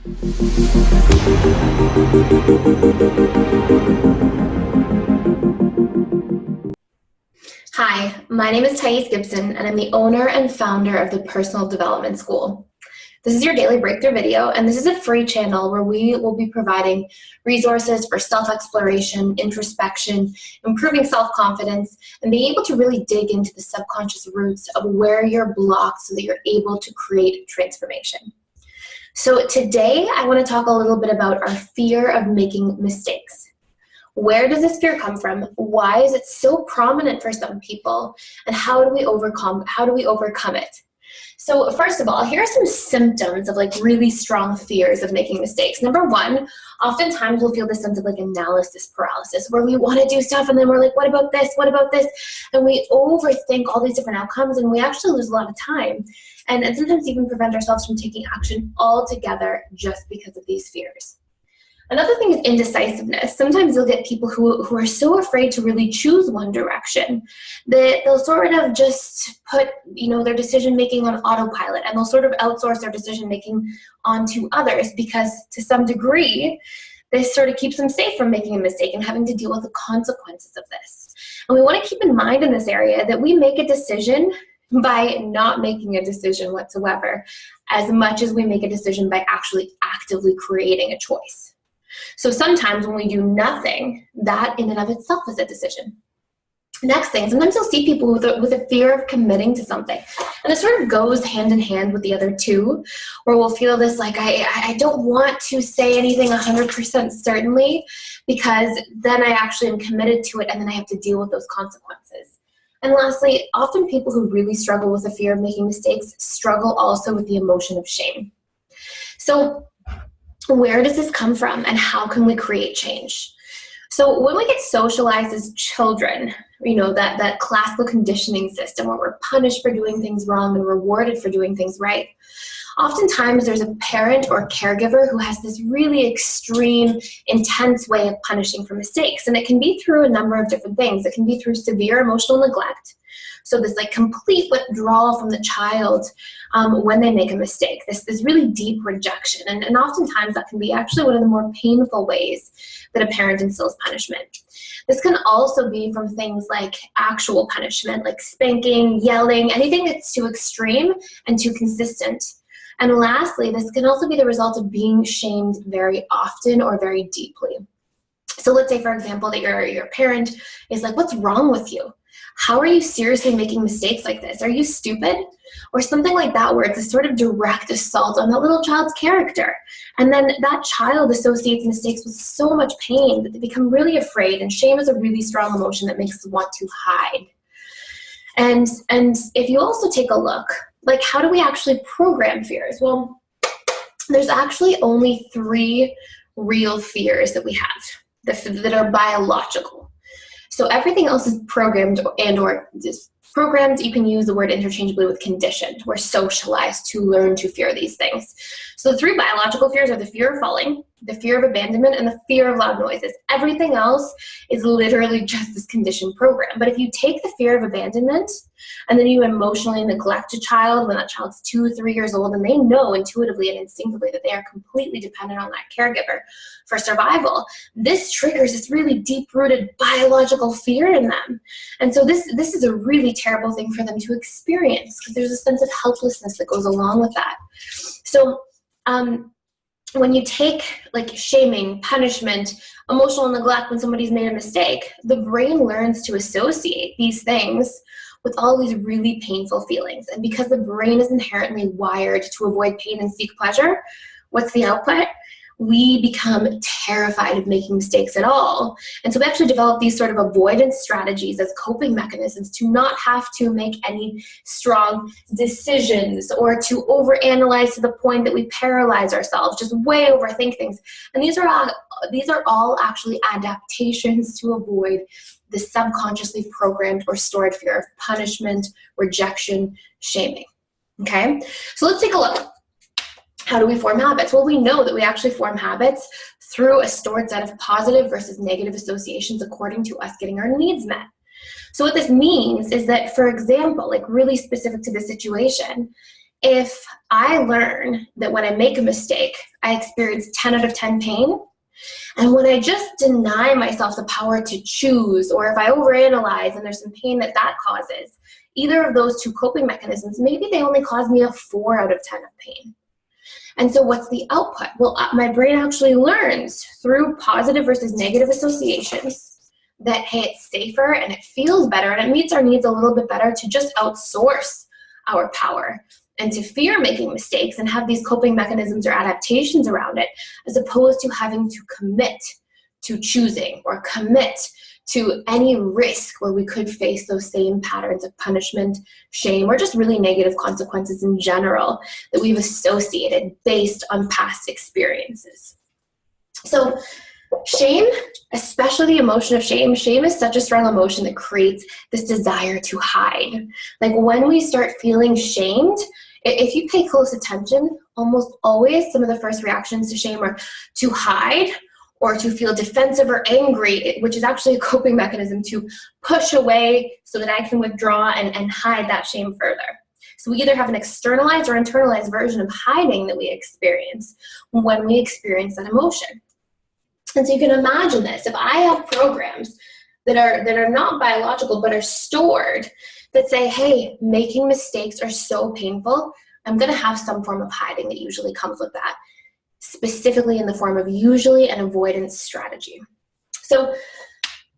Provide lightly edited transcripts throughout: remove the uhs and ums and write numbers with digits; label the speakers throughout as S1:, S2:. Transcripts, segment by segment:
S1: Hi, my name is Gibson, and I'm the owner and founder of the Personal Development School. This is your daily breakthrough video, and this is a free channel where we will be providing resources for self-exploration, introspection, improving self-confidence, and being able to really dig into the subconscious roots of where you're blocked so that you're able to create transformation. So today, I want to talk a little bit about our fear of making mistakes. Where does this fear come from? Why is it so prominent for some people? And how do we overcome it? So first of all, here are some symptoms of really strong fears of making mistakes. Number one, oftentimes we'll feel this sense of analysis paralysis, where we want to do stuff and then we're like, what about this? What about this? And we overthink all these different outcomes, and we actually lose a lot of time. And sometimes even prevent ourselves from taking action altogether just because of these fears. Another thing is indecisiveness. Sometimes you'll get people who are so afraid to really choose one direction that they'll sort of just put their decision making on autopilot, and they'll sort of outsource their decision making onto others, because to some degree this sort of keeps them safe from making a mistake and having to deal with the consequences of this. And we want to keep in mind in this area that we make a decision by not making a decision whatsoever, as much as we make a decision by actually actively creating a choice. So sometimes when we do nothing, that in and of itself is a decision. Next thing, sometimes you'll see people with a fear of committing to something. And this sort of goes hand in hand with the other two, where we'll feel this I don't want to say anything 100% certainly, because then I actually am committed to it and then I have to deal with those consequences. And lastly, often people who really struggle with the fear of making mistakes struggle also with the emotion of shame. So where does this come from, and how can we create change? So when we get socialized as children, that classical conditioning system where we're punished for doing things wrong and rewarded for doing things right, oftentimes there's a parent or caregiver who has this really extreme, intense way of punishing for mistakes. And it can be through a number of different things. It can be through severe emotional neglect. So this complete withdrawal from the child when they make a mistake, this really deep rejection. And oftentimes that can be actually one of the more painful ways that a parent instills punishment. This can also be from things like actual punishment, like spanking, yelling, anything that's too extreme and too consistent. And lastly, this can also be the result of being shamed very often or very deeply. So let's say, for example, that your parent is like, what's wrong with you? How are you seriously making mistakes like this? Are you stupid? Or something like that, where it's a sort of direct assault on that little child's character. And then that child associates mistakes with so much pain that they become really afraid, and shame is a really strong emotion that makes them want to hide. And if you also take a look, how do we actually program fears? Well, there's actually only 3 real fears that we have that are biological. So everything else is programmed or just programmed. You can use the word interchangeably with conditioned. We're socialized to learn to fear these things. So the 3 biological fears are the fear of falling, the fear of abandonment, and the fear of loud noises. Everything else is literally just this conditioned program. But if you take the fear of abandonment and then you emotionally neglect a child when that child's 2 or 3 years old, and they know intuitively and instinctively that they are completely dependent on that caregiver for survival, this triggers this really deep-rooted biological fear in them. And so this is a really terrible thing for them to experience, because there's a sense of helplessness that goes along with that. So when you take shaming, punishment, emotional neglect when somebody's made a mistake, the brain learns to associate these things with all these really painful feelings. And because the brain is inherently wired to avoid pain and seek pleasure, what's the output? We become terrified of making mistakes at all. And so we actually develop these sort of avoidance strategies as coping mechanisms to not have to make any strong decisions or to overanalyze to the point that we paralyze ourselves, just way overthink things. And these are all actually adaptations to avoid the subconsciously programmed or stored fear of punishment, rejection, shaming. Okay, so let's take a look. How do we form habits? Well, we know that we actually form habits through a stored set of positive versus negative associations according to us getting our needs met. So what this means is that, for example, really specific to this situation, If I learn that when I make a mistake, I experience 10 out of 10 pain, and when I just deny myself the power to choose, or if I overanalyze and there's some pain that causes, either of those two coping mechanisms, maybe they only cause me a 4 out of 10 of pain. And so what's the output? Well, my brain actually learns through positive versus negative associations that, hey, it's safer and it feels better and it meets our needs a little bit better to just outsource our power and to fear making mistakes and have these coping mechanisms or adaptations around it, as opposed to having to commit to choosing or commit to any risk where we could face those same patterns of punishment, shame, or just really negative consequences in general that we've associated based on past experiences. So shame, especially the emotion of shame is such a strong emotion that creates this desire to hide. Like when we start feeling shamed, if you pay close attention, almost always some of the first reactions to shame are to hide or to feel defensive or angry, which is actually a coping mechanism to push away so that I can withdraw and hide that shame further. So we either have an externalized or internalized version of hiding that we experience when we experience that emotion. And so you can imagine this. If I have programs that are not biological but are stored that say, hey, making mistakes are so painful, I'm going to have some form of hiding that usually comes with that, specifically in the form of usually an avoidance strategy. So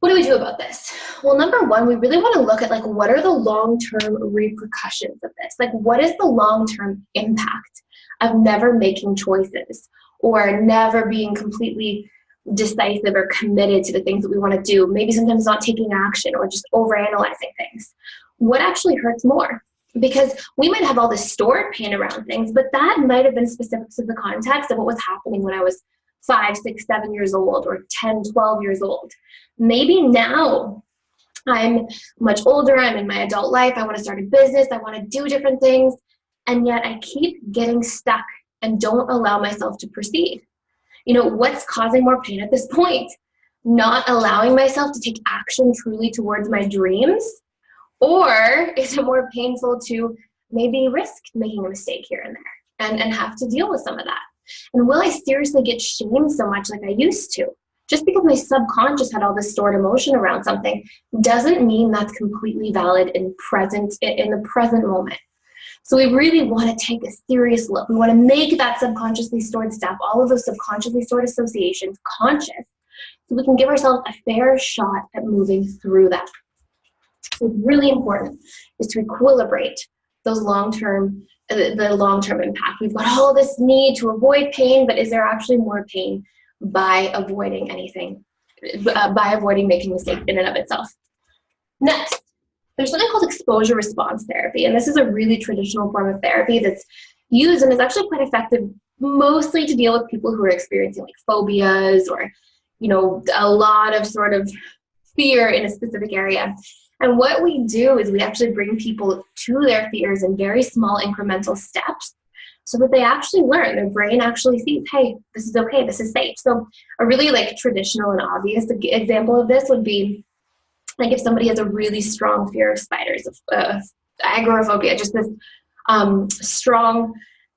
S1: what do we do about this? Well, number one, we really want to look at like, what are the long-term repercussions of this? Like, what is the long-term impact of never making choices or never being completely decisive or committed to the things that we want to do? Maybe sometimes not taking action or just overanalyzing things. What actually hurts more? Because we might have all this stored pain around things, but that might have been specific to the context of what was happening when I was 5, 6, 7 years old or 10, 12 years old. Maybe now I'm much older, I'm in my adult life, I want to start a business, I want to do different things, and yet I keep getting stuck and don't allow myself to proceed. You know, what's causing more pain at this point? Not allowing myself to take action truly towards my dreams? Or is it more painful to maybe risk making a mistake here and there and have to deal with some of that? And will I seriously get shamed so much like I used to? Just because my subconscious had all this stored emotion around something doesn't mean that's completely valid in the present moment. So we really want to take a serious look. We want to make that subconsciously stored stuff, all of those subconsciously stored associations, conscious, so we can give ourselves a fair shot at moving through that. So it's really important is to equilibrate those the long-term impact. We've got all this need to avoid pain, but is there actually more pain by avoiding anything, by avoiding making mistakes in and of itself? Next, there's something called exposure response therapy, and this is a really traditional form of therapy that's used and is actually quite effective mostly to deal with people who are experiencing like phobias or, you know, a lot of sort of fear in a specific area. And what we do is we actually bring people to their fears in very small incremental steps so that they actually learn. Their brain actually sees, hey, this is okay, this is safe. So a really like traditional and obvious example of this would be like if somebody has a really strong fear of spiders, of agoraphobia, just this strong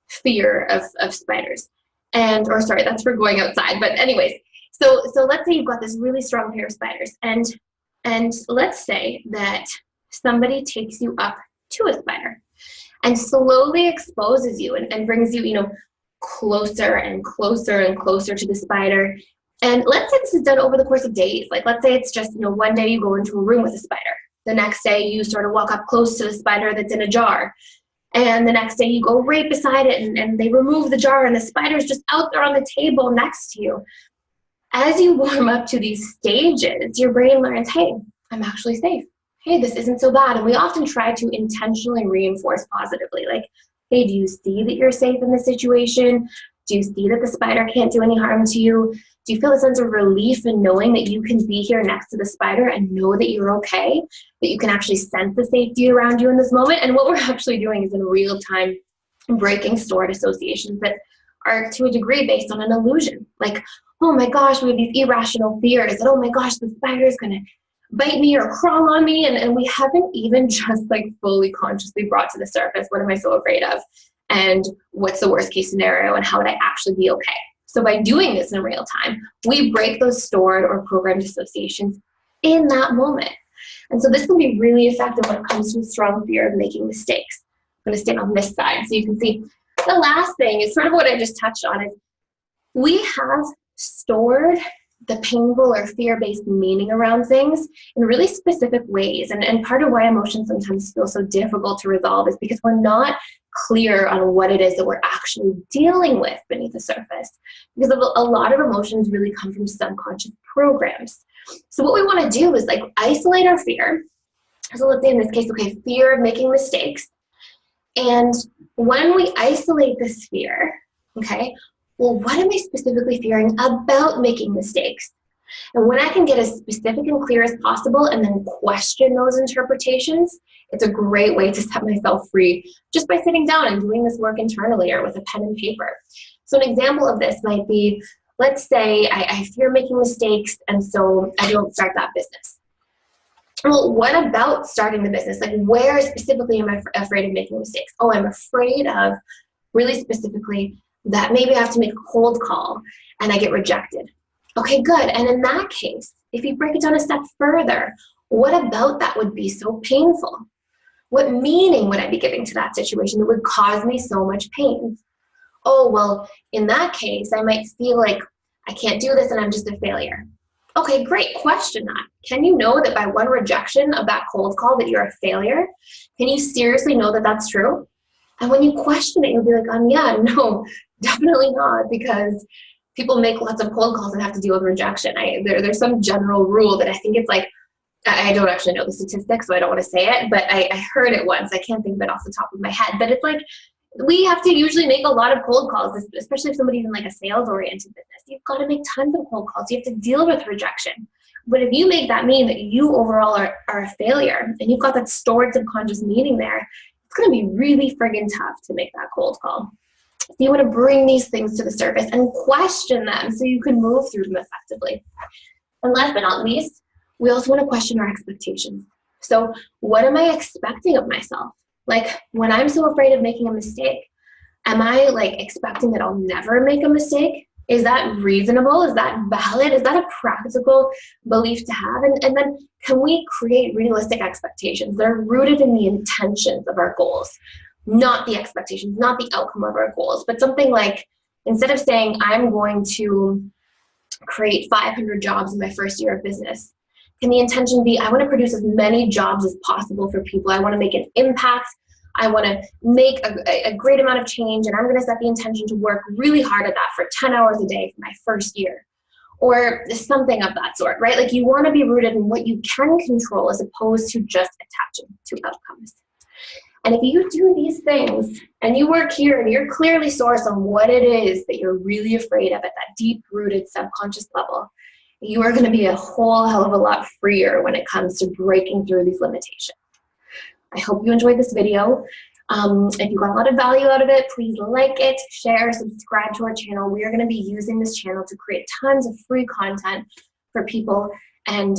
S1: fear of spiders. Or sorry, that's for going outside. But anyways, so let's say you've got this really strong fear of spiders, and let's say that somebody takes you up to a spider and slowly exposes you and brings you, you know, closer and closer and closer to the spider. And let's say this is done over the course of days. Like let's say it's just, you know, one day you go into a room with a spider. The next day you sort of walk up close to the spider that's in a jar. And the next day you go right beside it and they remove the jar and the spider's just out there on the table next to you. As you warm up to these stages, your brain learns, hey, I'm actually safe. Hey, this isn't so bad. And we often try to intentionally reinforce positively. Like, hey, do you see that you're safe in this situation? Do you see that the spider can't do any harm to you? Do you feel a sense of relief in knowing that you can be here next to the spider and know that you're okay? That you can actually sense the safety around you in this moment? And what we're actually doing is in real time breaking stored associations that are to a degree based on an illusion. Like, oh my gosh, we have these irrational fears that, oh my gosh, the spider is going to bite me or crawl on me, and we haven't even just like fully consciously brought to the surface, what am I so afraid of? And what's the worst case scenario, and how would I actually be okay? So by doing this in real time, we break those stored or programmed associations in that moment. And so this can be really effective when it comes to a strong fear of making mistakes. I'm going to stand on this side so you can see. The last thing is sort of what I just touched on, is we have stored the painful or fear-based meaning around things in really specific ways. And part of why emotions sometimes feel so difficult to resolve is because we're not clear on what it is that we're actually dealing with beneath the surface. Because a lot of emotions really come from subconscious programs. So what we want to do is like isolate our fear. So let's say in this case, okay, fear of making mistakes. And when we isolate this fear, okay, well, what am I specifically fearing about making mistakes? And when I can get as specific and clear as possible and then question those interpretations, it's a great way to set myself free just by sitting down and doing this work internally or with a pen and paper. So an example of this might be, let's say I fear making mistakes, and so I don't start that business. Well, what about starting the business? Like, where specifically am I afraid of making mistakes? Oh, I'm afraid of, really specifically, that maybe I have to make a cold call and I get rejected. Okay, good. And in that case, if you break it down a step further, what about that would be so painful? What meaning would I be giving to that situation that would cause me so much pain? Oh, well, in that case, I might feel like I can't do this and I'm just a failure. Okay, great. Question that. Can you know that by one rejection of that cold call that you're a failure? Can you seriously know that that's true? And when you question it, you'll be like, yeah, no, definitely not, because people make lots of cold calls and have to deal with rejection. There's some general rule that I think it's like, I don't actually know the statistics, so I don't want to say it, but I heard it once. I can't think of it off the top of my head, but it's like, we have to usually make a lot of cold calls, especially if somebody's in like a sales-oriented business. You've got to make tons of cold calls. You have to deal with rejection. But if you make that mean that you overall are a failure, and you've got that stored subconscious meaning there, it's going to be really friggin' tough to make that cold call. So you want to bring these things to the surface and question them so you can move through them effectively. And last but not least, we also want to question our expectations. So what am I expecting of myself? Like, when I'm so afraid of making a mistake, am I like expecting that I'll never make a mistake? Is that reasonable? Is that valid? Is that a practical belief to have? And then can we create realistic expectations that are rooted in the intentions of our goals, not the expectations, not the outcome of our goals, but something like, instead of saying I'm going to create 500 jobs in my first year of business, can the intention be, I want to produce as many jobs as possible for people. I want to make an impact. I want to make a great amount of change, and I'm going to set the intention to work really hard at that for 10 hours a day for my first year, or something of that sort, right? Like, you want to be rooted in what you can control as opposed to just attaching to outcomes. And if you do these things and you work here and you're clearly sourced on what it is that you're really afraid of at that deep-rooted subconscious level, you are going to be a whole hell of a lot freer when it comes to breaking through these limitations. I hope you enjoyed this video. If you got a lot of value out of it, please like it, share, subscribe to our channel. We are going to be using this channel to create tons of free content for people and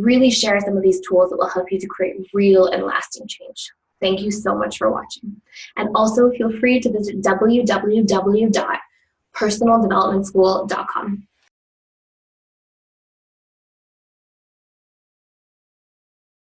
S1: really share some of these tools that will help you to create real and lasting change. Thank you so much for watching. And also feel free to visit www.personaldevelopmentschool.com.